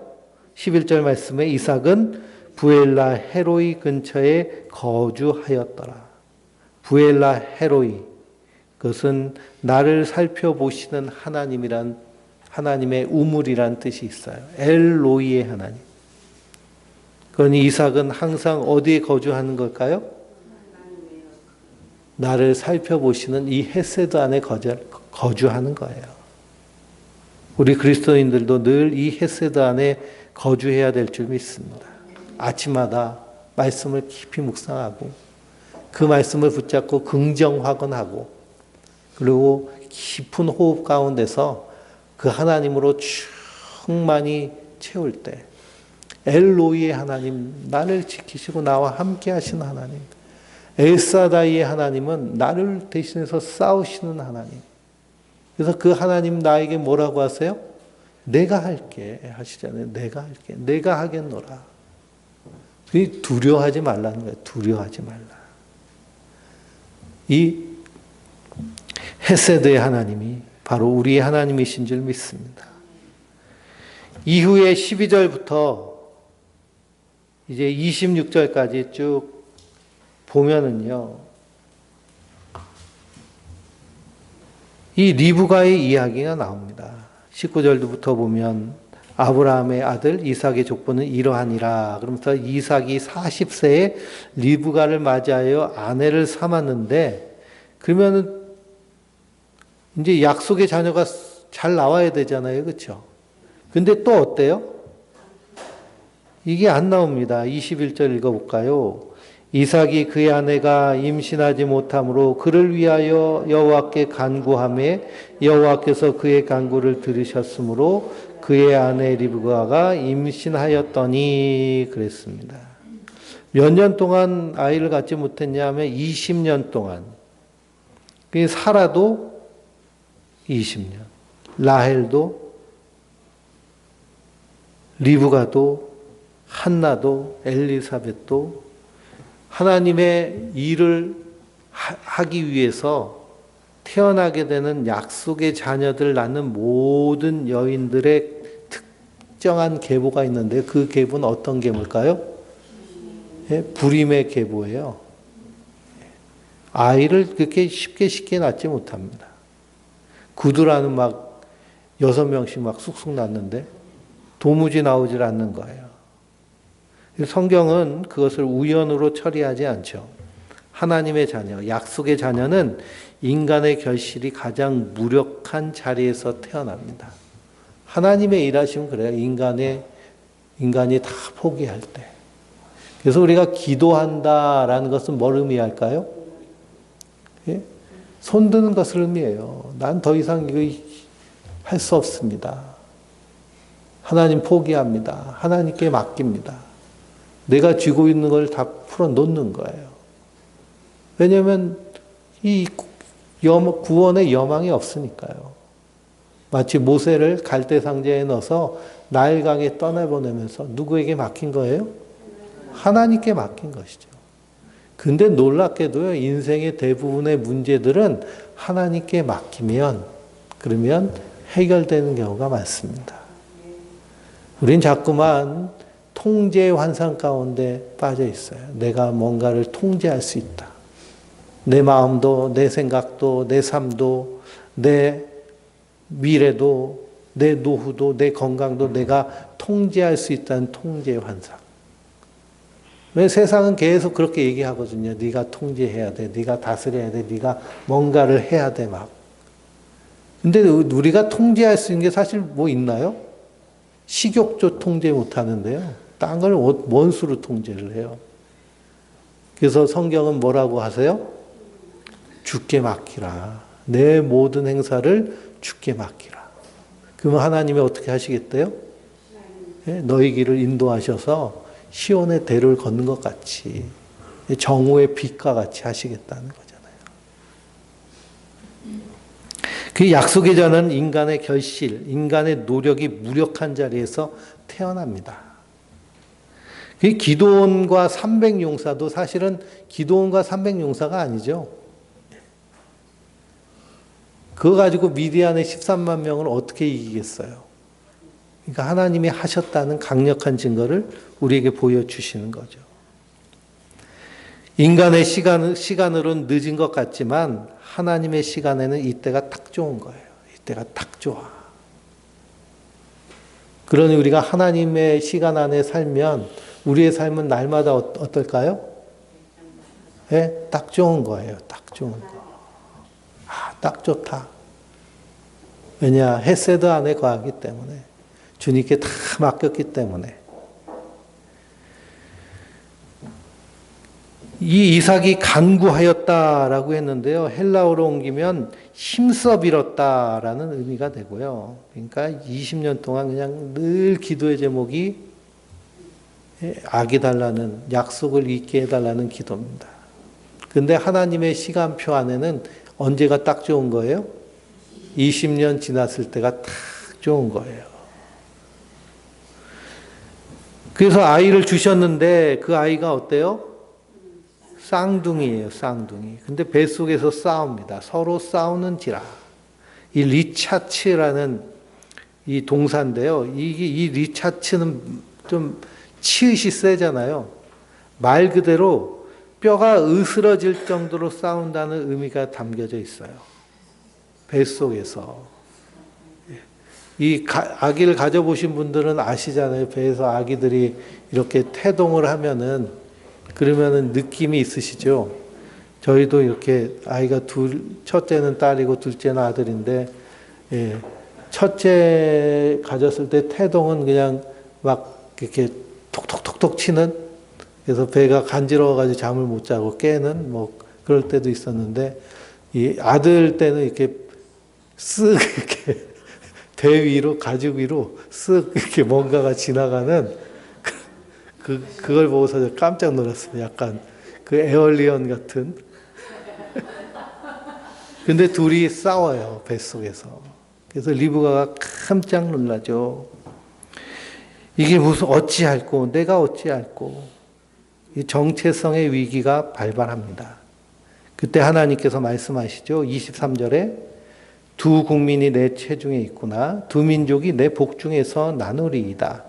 11절 말씀에 이삭은 부엘라 헤로이 근처에 거주하였더라. 부엘라 헤로이, 그것은 나를 살펴보시는 하나님이란 하나님의 우물이란 뜻이 있어요. 엘로이의 하나님. 그러니 이삭은 항상 어디에 거주하는 걸까요? 나를 살펴보시는 이 헤세드 안에 거주하는 거예요. 우리 그리스도인들도 늘 이 헤세드 안에 거주해야 될 줄 믿습니다. 아침마다 말씀을 깊이 묵상하고 그 말씀을 붙잡고 긍정 확언하고 그리고 깊은 호흡 가운데서 그 하나님으로 충만히 채울 때 엘로이의 하나님, 나를 지키시고 나와 함께 하시는 하나님, 엘사다이의 하나님은 나를 대신해서 싸우시는 하나님. 그래서 그 하나님 나에게 뭐라고 하세요? 내가 할게 하시잖아요. 내가 할게. 내가 하겠노라. 두려워하지 말라는 거예요. 두려워하지 말라. 이 헤세드의 하나님이 바로 우리의 하나님이신 줄 믿습니다. 이후에 12절부터 이제 26절까지 쭉 보면은요, 이 리브가의 이야기가 나옵니다. 19절부터 보면 아브라함의 아들 이삭의 족보는 이러하니라. 그러면서 이삭이 40세에 리브가를 맞이하여 아내를 삼았는데, 그러면은 이제 약속의 자녀가 잘 나와야 되잖아요. 그렇죠? 근데 또 어때요? 이게 안 나옵니다. 21절 읽어볼까요? 이삭이 그의 아내가 임신하지 못함으로 그를 위하여 여호와께 간구하매 여호와께서 그의 간구를 들으셨으므로 그의 아내 리브가가 임신하였더니 그랬습니다. 몇 년 동안 아이를 갖지 못했냐 하면 20년 동안. 사라도 20년, 라헬도, 리브가도, 한나도, 엘리사벳도 하나님의 일을 하기 위해서 태어나게 되는 약속의 자녀들 낳는 모든 여인들의 특정한 계보가 있는데 그 계보는 어떤 계보일까요? 불임의 계보예요. 아이를 그렇게 쉽게 낳지 못합니다. 구두라는 막 6명씩 막 쑥쑥 낳는데 도무지 나오질 않는 거예요. 성경은 그것을 우연으로 처리하지 않죠. 하나님의 자녀, 약속의 자녀는 인간의 결실이 가장 무력한 자리에서 태어납니다. 하나님의 일하시면 그래요. 인간이 다 포기할 때. 그래서 우리가 기도한다라는 것은 뭘 의미할까요? 예? 손드는 것을 의미해요. 난 더 이상 이거 할 수 없습니다. 하나님 포기합니다. 하나님께 맡깁니다. 내가 쥐고 있는 걸 다 풀어 놓는 거예요. 왜냐하면 이 구원의 여망이 없으니까요. 마치 모세를 갈대 상자에 넣어서 나일강에 떠내보내면서 누구에게 맡긴 거예요? 하나님께 맡긴 것이죠. 근데 놀랍게도요, 인생의 대부분의 문제들은 하나님께 맡기면, 그러면 해결되는 경우가 많습니다. 우린 자꾸만 통제 환상 가운데 빠져 있어요. 내가 뭔가를 통제할 수 있다. 내 마음도, 내 생각도, 내 삶도, 내 미래도, 내 노후도, 내 건강도 내가 통제할 수 있다는 통제 환상. 왜 세상은 계속 그렇게 얘기하거든요. 네가 통제해야 돼. 네가 다스려야 돼. 네가 뭔가를 해야 돼 막. 근데 우리가 통제할 수 있는 게 사실 뭐 있나요? 식욕조 통제 못 하는데요. 딴 걸 원수로 통제를 해요. 그래서 성경은 뭐라고 하세요? 주께 맡기라. 내 모든 행사를 주께 맡기라. 그러면 하나님이 어떻게 하시겠대요? 너희 길을 인도하셔서 시온의 대로를 걷는 것 같이 정오의 빛과 같이 하시겠다는 거잖아요. 그 약속의 자는 인간의 결실, 인간의 노력이 무력한 자리에서 태어납니다. 그 기드온과 300용사도 사실은 기드온과 300용사가 아니죠. 그거 가지고 미디안의 13만 명을 어떻게 이기겠어요? 그러니까 하나님이 하셨다는 강력한 증거를 우리에게 보여주시는 거죠. 인간의 시간으로는 늦은 것 같지만 하나님의 시간에는 이때가 딱 좋은 거예요. 이때가 딱 좋아. 그러니 우리가 하나님의 시간 안에 살면 우리의 삶은 날마다 어떨까요? 네? 딱 좋은 거예요. 딱 좋은 거. 딱 좋다. 왜냐? 헤세드 안에 거하기 때문에. 주님께 다 맡겼기 때문에. 이 이삭이 간구하였다라고 했는데요. 헬라어로 옮기면 힘써 빌었다라는 의미가 되고요. 그러니까 20년 동안 그냥 늘 기도의 제목이 아기 달라는, 약속을 잊게 해달라는 기도입니다. 근데 하나님의 시간표 안에는 언제가 딱 좋은 거예요? 20년 지났을 때가 딱 좋은 거예요. 그래서 아이를 주셨는데 그 아이가 어때요? 쌍둥이에요, 쌍둥이. 근데 뱃속에서 싸웁니다. 서로 싸우는지라. 이 리차츠라는 이 동사인데요. 이 리차츠는 좀 치읓이 세잖아요. 말 그대로 뼈가 으스러질 정도로 싸운다는 의미가 담겨져 있어요. 뱃속에서. 이 아기를 가져보신 분들은 아시잖아요. 배에서 아기들이 이렇게 태동을 하면은, 그러면은 느낌이 있으시죠? 저희도 이렇게 아이가 첫째는 딸이고 둘째는 아들인데, 예, 첫째 가졌을 때 태동은 그냥 막 이렇게 톡톡톡톡 치는, 그래서 배가 간지러워가지고 잠을 못 자고 깨는 뭐 그럴 때도 있었는데, 이 아들 때는 이렇게 쓱 이렇게 배 위로, 가죽 위로 쓱 이렇게 뭔가가 지나가는 그걸 보고서 깜짝 놀랐어요. 약간 그 에얼리언 같은. 근데 둘이 싸워요, 뱃속에서. 그래서 리브가가 깜짝 놀라죠. 이게 무슨 어찌할꼬, 내가 어찌할꼬. 이 정체성의 위기가 발발합니다. 그때 하나님께서 말씀하시죠. 23절에 두 국민이 내 체중에 있구나. 두 민족이 내 복중에서 나누리이다.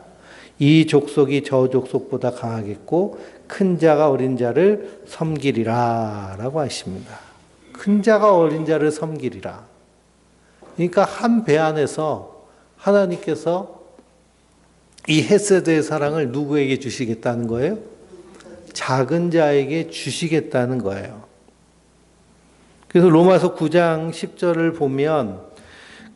이 족속이 저 족속보다 강하겠고 큰 자가 어린 자를 섬기리라 라고 하십니다. 큰 자가 어린 자를 섬기리라. 그러니까 한 배 안에서 하나님께서 이 헤세드의 사랑을 누구에게 주시겠다는 거예요? 작은 자에게 주시겠다는 거예요. 그래서 로마서 9장 10절을 보면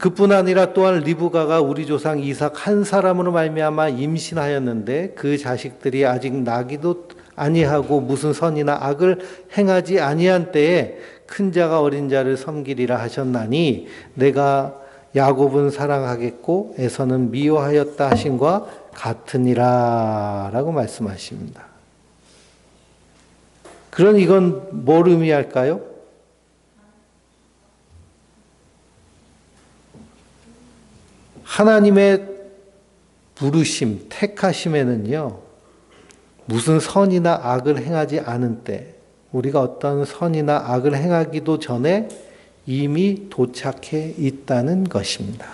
그뿐 아니라 또한 리브가가 우리 조상 이삭 한 사람으로 말미암아 임신하였는데 그 자식들이 아직 나기도 아니하고 무슨 선이나 악을 행하지 아니한 때에 큰 자가 어린 자를 섬기리라 하셨나니 내가 야곱은 사랑하겠고 에서는 미워하였다 하신과 같으니라 라고 말씀하십니다. 그런 이건 뭘 의미할까요? 하나님의 부르심, 택하심에는요, 무슨 선이나 악을 행하지 않은 때, 우리가 어떤 선이나 악을 행하기도 전에 이미 도착해 있다는 것입니다.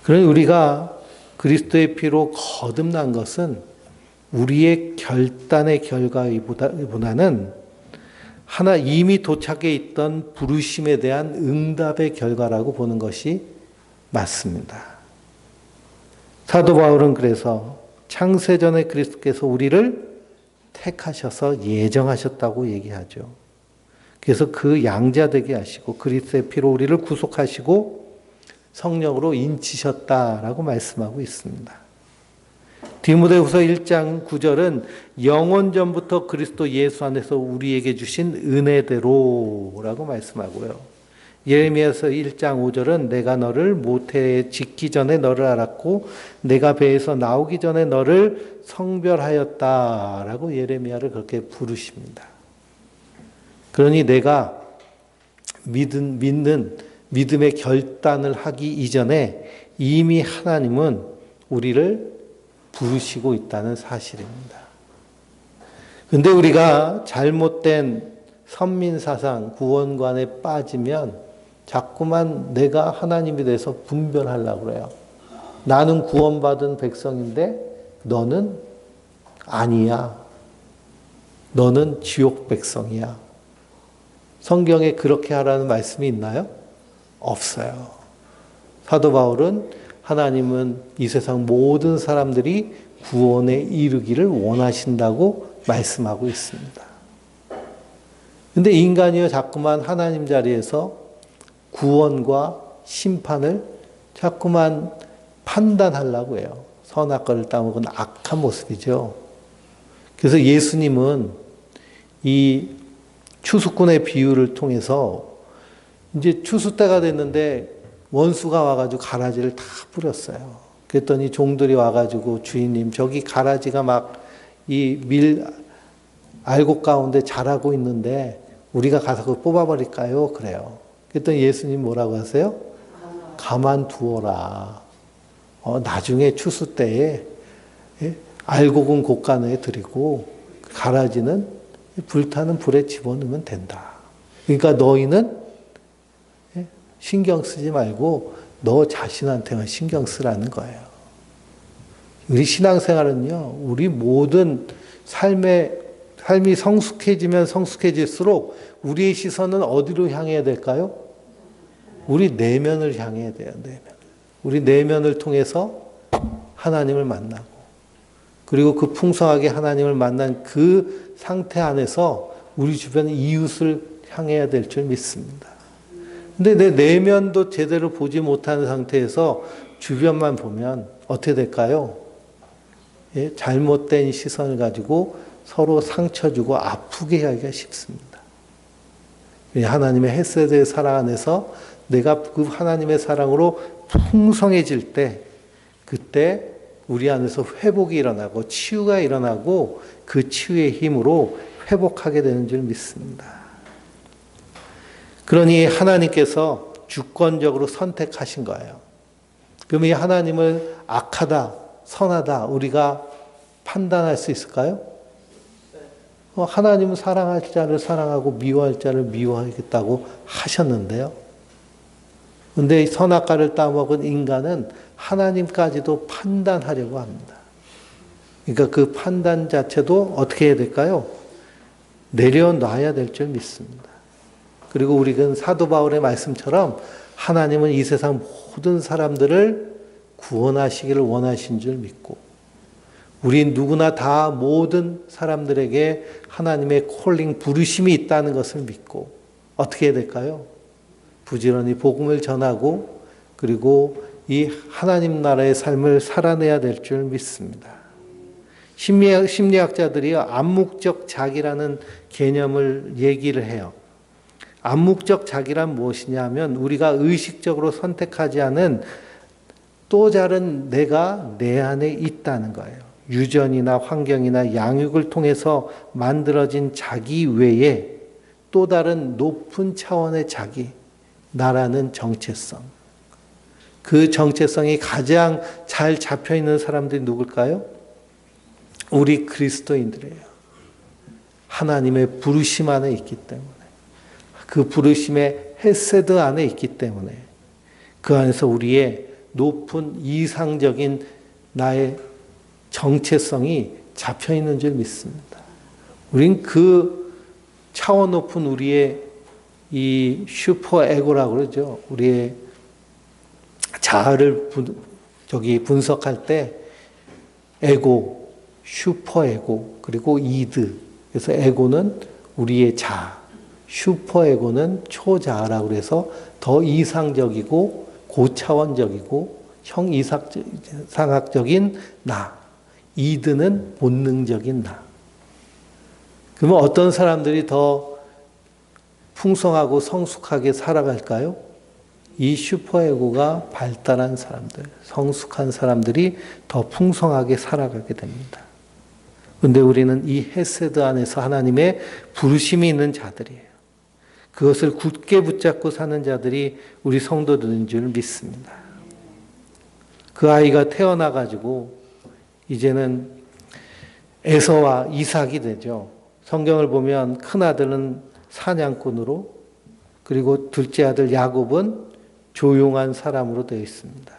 그러니 우리가 그리스도의 피로 거듭난 것은 우리의 결단의 결과보다는 하나 이미 도착해 있던 부르심에 대한 응답의 결과라고 보는 것이 맞습니다. 사도 바울은 그래서 창세전에 그리스도께서 우리를 택하셔서 예정하셨다고 얘기하죠. 그래서 그 양자 되게 하시고 그리스도의 피로 우리를 구속하시고 성령으로 인치셨다라고 말씀하고 있습니다. 디모데후서 1장 9절은 영원 전부터 그리스도 예수 안에서 우리에게 주신 은혜대로라고 말씀하고요. 예레미야서 1장 5절은 내가 너를 모태에 짓기 전에 너를 알았고 내가 배에서 나오기 전에 너를 성별하였다라고 예레미야를 그렇게 부르십니다. 그러니 내가 믿는 믿음의 결단을 하기 이전에 이미 하나님은 우리를 부르시고 있다는 사실입니다. 근데 우리가 잘못된 선민사상, 구원관에 빠지면 자꾸만 내가 하나님에 대해서 분별하려고 그래요. 나는 구원받은 백성인데 너는 아니야. 너는 지옥 백성이야. 성경에 그렇게 하라는 말씀이 있나요? 없어요. 사도 바울은 하나님은 이 세상 모든 사람들이 구원에 이르기를 원하신다고 말씀하고 있습니다. 근데 인간이요 자꾸만 하나님 자리에서 구원과 심판을 자꾸만 판단하려고 해요. 선악과를 따먹은 악한 모습이죠. 그래서 예수님은 이 추수꾼의 비유를 통해서 이제 추수 때가 됐는데 원수가 와가지고 가라지를 다 뿌렸어요. 그랬더니 종들이 와가지고 주인님 저기 가라지가 막 이 밀 알곡 가운데 자라고 있는데 우리가 가서 그거 뽑아버릴까요? 그래요. 그랬더니 예수님 뭐라고 하세요? 가만두어라. 나중에 추수 때에 알곡은 곳간에 드리고 가라지는 불타는 불에 집어넣으면 된다. 그러니까 너희는 신경 쓰지 말고 너 자신한테만 신경 쓰라는 거예요. 우리 신앙생활은요, 우리 모든 삶이 성숙해지면 성숙해질수록 우리의 시선은 어디로 향해야 될까요? 우리 내면을 향해야 돼요, 내면. 우리 내면을 통해서 하나님을 만나고, 그리고 그 풍성하게 하나님을 만난 그 상태 안에서 우리 주변 이웃을 향해야 될 줄 믿습니다. 근데 내 내면도 제대로 보지 못하는 상태에서 주변만 보면 어떻게 될까요? 잘못된 시선을 가지고 서로 상처 주고 아프게 하기가 쉽습니다. 하나님의 헤세드의 사랑 안에서 내가 그 하나님의 사랑으로 풍성해질 때 그때 우리 안에서 회복이 일어나고 치유가 일어나고 그 치유의 힘으로 회복하게 되는 줄 믿습니다. 그러니 하나님께서 주권적으로 선택하신 거예요. 그러면 이 하나님을 악하다, 선하다 우리가 판단할 수 있을까요? 하나님은 사랑할 자를 사랑하고 미워할 자를 미워하겠다고 하셨는데요. 그런데 선악과를 따먹은 인간은 하나님까지도 판단하려고 합니다. 그러니까 그 판단 자체도 어떻게 해야 될까요? 내려놔야 될 줄 믿습니다. 그리고 우리는 사도 바울의 말씀처럼 하나님은 이 세상 모든 사람들을 구원하시기를 원하신 줄 믿고 우리 누구나 다 모든 사람들에게 하나님의 콜링, 부르심이 있다는 것을 믿고 어떻게 해야 될까요? 부지런히 복음을 전하고 그리고 이 하나님 나라의 삶을 살아내야 될 줄 믿습니다. 심리학자들이 암묵적 자기라는 개념을 얘기를 해요. 암묵적 자기란 무엇이냐면 우리가 의식적으로 선택하지 않은 또 다른 내가 내 안에 있다는 거예요. 유전이나 환경이나 양육을 통해서 만들어진 자기 외에 또 다른 높은 차원의 자기, 나라는 정체성. 그 정체성이 가장 잘 잡혀 있는 사람들이 누굴까요? 우리 그리스도인들이에요. 하나님의 부르심 안에 있기 때문에. 그 부르심의 헤세드 안에 있기 때문에 그 안에서 우리의 높은 이상적인 나의 정체성이 잡혀 있는 줄 믿습니다. 우린 그 차원 높은 우리의 이 슈퍼 에고라고 그러죠. 우리의 자아를 분석할 때 에고, 슈퍼 에고, 그리고 이드. 그래서 에고는 우리의 자아, 슈퍼 에고는 초자아라고 그래서 더 이상적이고 고차원적이고 형이상학적인 나. 이드는 본능적인 나. 그러면 어떤 사람들이 더 풍성하고 성숙하게 살아갈까요? 이 슈퍼에고가 발달한 사람들, 성숙한 사람들이 더 풍성하게 살아가게 됩니다. 그런데 우리는 이 헤세드 안에서 하나님의 부르심이 있는 자들이에요. 그것을 굳게 붙잡고 사는 자들이 우리 성도들인 줄 믿습니다. 그 아이가 태어나가지고 이제는 에서와 이삭이 되죠. 성경을 보면 큰 아들은 사냥꾼으로 그리고 둘째 아들 야곱은 조용한 사람으로 되어 있습니다.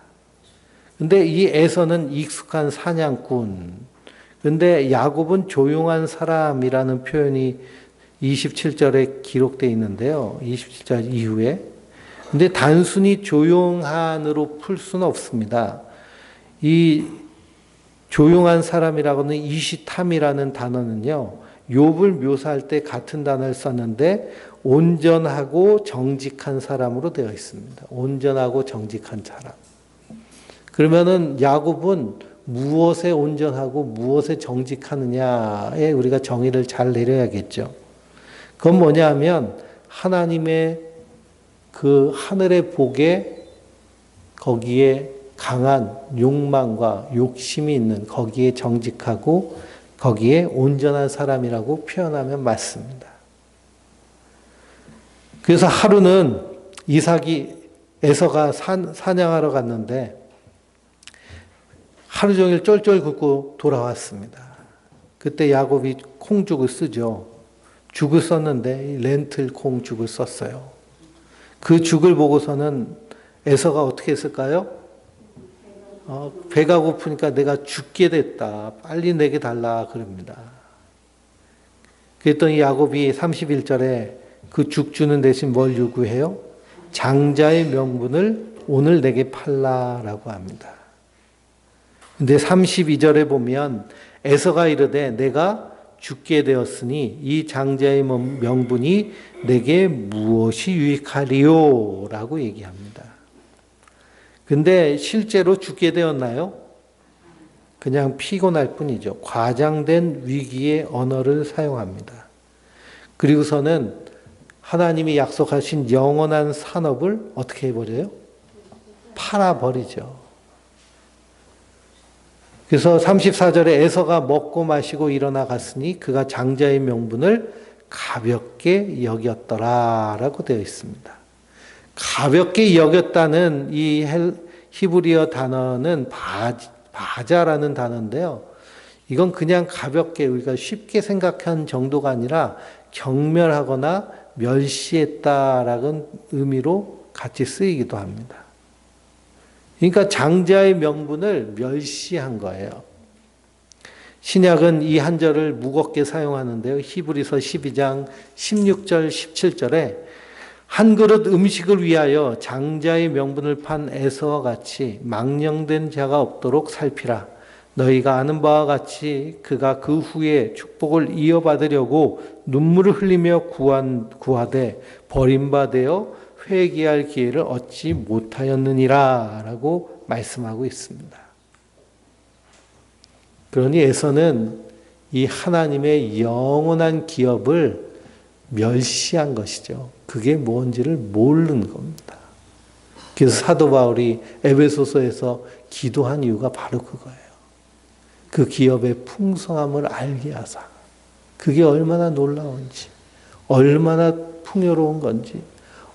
근데 이 에서는 익숙한 사냥꾼. 근데 야곱은 조용한 사람이라는 표현이 27절에 기록되어 있는데요. 27절 이후에. 근데 단순히 조용한으로 풀 수는 없습니다. 이 조용한 사람이라고는 이시탐이라는 단어는요. 욥을 묘사할 때 같은 단어를 썼는데 온전하고 정직한 사람으로 되어 있습니다. 온전하고 정직한 사람. 그러면은 야곱은 무엇에 온전하고 무엇에 정직하느냐에 우리가 정의를 잘 내려야겠죠. 그건 뭐냐면 하나님의 그 하늘의 복에 거기에 강한 욕망과 욕심이 있는 거기에 정직하고 거기에 온전한 사람이라고 표현하면 맞습니다. 그래서 하루는 에서가 사냥하러 갔는데 하루 종일 쫄쫄 굶고 돌아왔습니다. 그때 야곱이 콩죽을 쓰죠. 죽을 썼는데 렌틀 콩죽을 썼어요. 그 죽을 보고서는 에서가 어떻게 했을까요? 배가 고프니까 내가 죽게 됐다. 빨리 내게 달라 그럽니다. 그랬더니 야곱이 31절에 그 죽 주는 대신 뭘 요구해요? 장자의 명분을 오늘 내게 팔라라고 합니다. 근데 32절에 보면 에서가 이르되 내가 죽게 되었으니 이 장자의 명분이 내게 무엇이 유익하리요? 라고 얘기합니다. 근데 실제로 죽게 되었나요? 그냥 피곤할 뿐이죠. 과장된 위기의 언어를 사용합니다. 그리고서는 하나님이 약속하신 영원한 산업을 어떻게 해버려요? 팔아버리죠. 그래서 34절에 에서가 먹고 마시고 일어나 갔으니 그가 장자의 명분을 가볍게 여겼더라라고 되어 있습니다. 가볍게 여겼다는 이 히브리어 단어는 바자라는 단어인데요. 이건 그냥 가볍게 우리가 쉽게 생각한 정도가 아니라 경멸하거나 멸시했다라는 의미로 같이 쓰이기도 합니다. 그러니까 장자의 명분을 멸시한 거예요. 신약은 이 한 절을 무겁게 사용하는데요. 히브리서 12장 16절 17절에 한 그릇 음식을 위하여 장자의 명분을 판 에서와 같이 망령된 자가 없도록 살피라. 너희가 아는 바와 같이 그가 그 후에 축복을 이어받으려고 눈물을 흘리며 구하되 버림받아 회개할 기회를 얻지 못하였느니라 라고 말씀하고 있습니다. 그러니 에서는 이 하나님의 영원한 기업을 멸시한 것이죠. 그게 뭔지를 모르는 겁니다. 그래서 사도 바울이 에베소서에서 기도한 이유가 바로 그거예요. 그 기업의 풍성함을 알게 하사. 그게 얼마나 놀라운지, 얼마나 풍요로운 건지,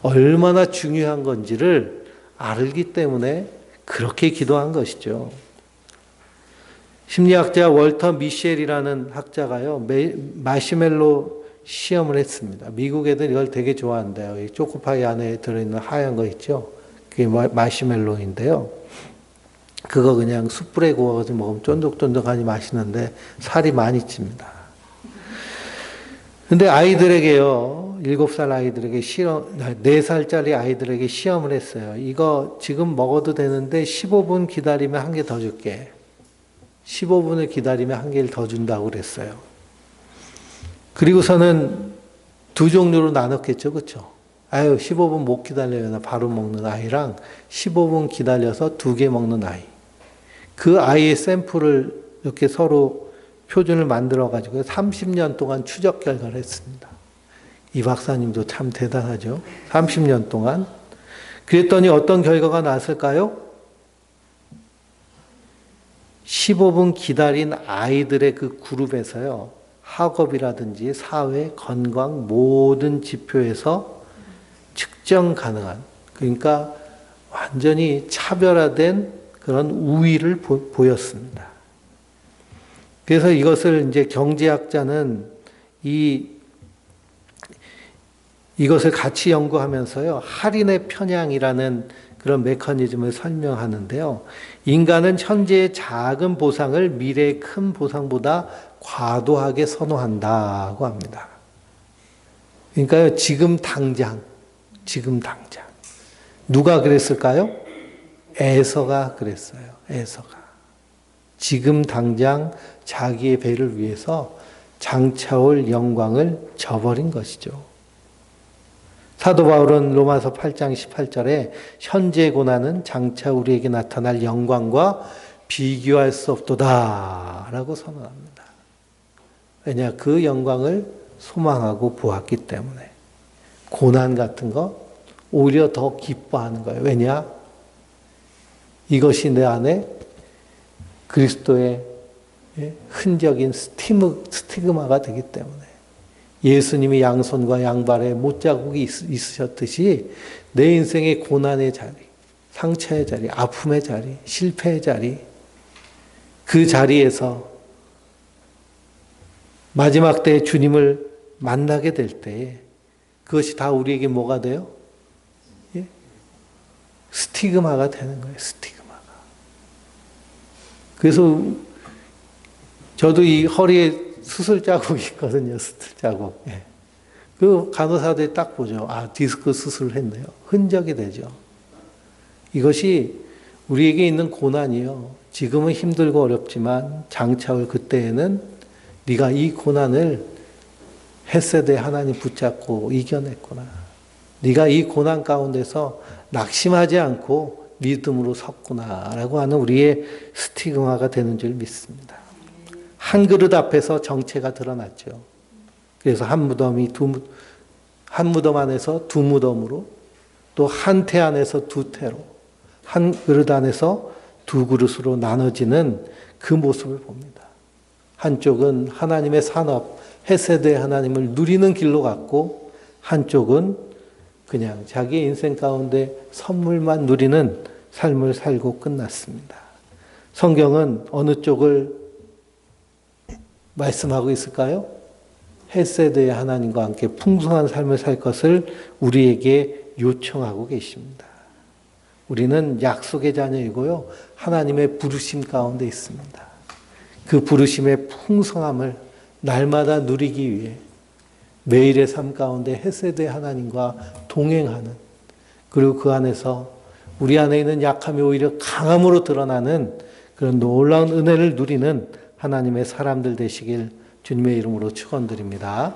얼마나 중요한 건지를 알기 때문에 그렇게 기도한 것이죠. 심리학자 월터 미셸이라는 학자가요, 마시멜로 시험을 했습니다. 미국 애들 이걸 되게 좋아한대요. 초코파이 안에 들어있는 하얀 거 있죠? 그게 마시멜로인데요. 그거 그냥 숯불에 구워가지고 먹으면 쫀득쫀득하니 맛있는데 살이 많이 찝니다. 근데 아이들에게요, 7살 아이들에게 4살짜리 아이들에게 시험을 했어요. 이거 지금 먹어도 되는데 15분 기다리면 한 개 더 줄게. 15분을 기다리면 한 개를 더 준다고 그랬어요. 그리고서는 두 종류로 나눴겠죠. 그렇죠? 아유, 15분 못 기다려요. 나 바로 먹는 아이랑 15분 기다려서 2개 먹는 아이. 그 아이의 샘플을 이렇게 서로 표준을 만들어가지고 30년 동안 추적 결과를 했습니다. 이 박사님도 참 대단하죠. 30년 동안. 그랬더니 어떤 결과가 나왔을까요? 15분 기다린 아이들의 그 그룹에서요, 학업이라든지 사회, 건강 모든 지표에서 측정 가능한, 그러니까 완전히 차별화된 그런 우위를 보였습니다. 그래서 이것을 이제 경제학자는 이것을 같이 연구하면서요, 할인의 편향이라는 그런 메커니즘을 설명하는데요. 인간은 현재의 작은 보상을 미래의 큰 보상보다 과도하게 선호한다고 합니다. 그러니까 지금 당장. 누가 그랬을까요? 에서가 그랬어요. 에서가. 지금 당장 자기의 배를 위해서 장차올 영광을 저버린 것이죠. 사도 바울은 로마서 8장 18절에 현재의 고난은 장차 우리에게 나타날 영광과 비교할 수 없도다 라고 선언합니다. 왜냐? 그 영광을 소망하고 보았기 때문에. 고난 같은 거 오히려 더 기뻐하는 거예요. 왜냐? 이것이 내 안에 그리스도의 흔적인 스티그마가 되기 때문에. 예수님이 양손과 양발에 못자국이 있으셨듯이 내 인생의 고난의 자리, 상처의 자리, 아픔의 자리, 실패의 자리, 그 자리에서 마지막 때에 주님을 만나게 될 때에 그것이 다 우리에게 뭐가 돼요? 예? 스티그마가 되는 거예요. 스티그마가. 그래서 저도 이 허리에 수술 자국이 있거든요. 수술 자국. 예. 그 간호사들이 딱 보죠. 아, 디스크 수술을 했네요. 흔적이 되죠. 이것이 우리에게 있는 고난이요. 지금은 힘들고 어렵지만 장차 올 그때에는 네가 이 고난을 헤세드의 하나님 붙잡고 이겨냈구나. 네가 이 고난 가운데서 낙심하지 않고 믿음으로 섰구나 라고 하는 우리의 스티그마가 되는 줄 믿습니다. 한 그릇 앞에서 정체가 드러났죠. 그래서 한 무덤 안에서 두 무덤으로, 또 한 태 안에서 두 태로, 한 그릇 안에서 두 그릇으로 나눠지는 그 모습을 봅니다. 한쪽은 하나님의 산업, 헤세드의 하나님을 누리는 길로 갔고, 한쪽은 그냥 자기의 인생 가운데 선물만 누리는 삶을 살고 끝났습니다. 성경은 어느 쪽을 말씀하고 있을까요? 헤세드의 하나님과 함께 풍성한 삶을 살 것을 우리에게 요청하고 계십니다. 우리는 약속의 자녀이고요. 하나님의 부르심 가운데 있습니다. 그 부르심의 풍성함을 날마다 누리기 위해 매일의 삶 가운데 헤세드의 하나님과 동행하는, 그리고 그 안에서 우리 안에 있는 약함이 오히려 강함으로 드러나는 그런 놀라운 은혜를 누리는 하나님의 사람들 되시길 주님의 이름으로 축원드립니다.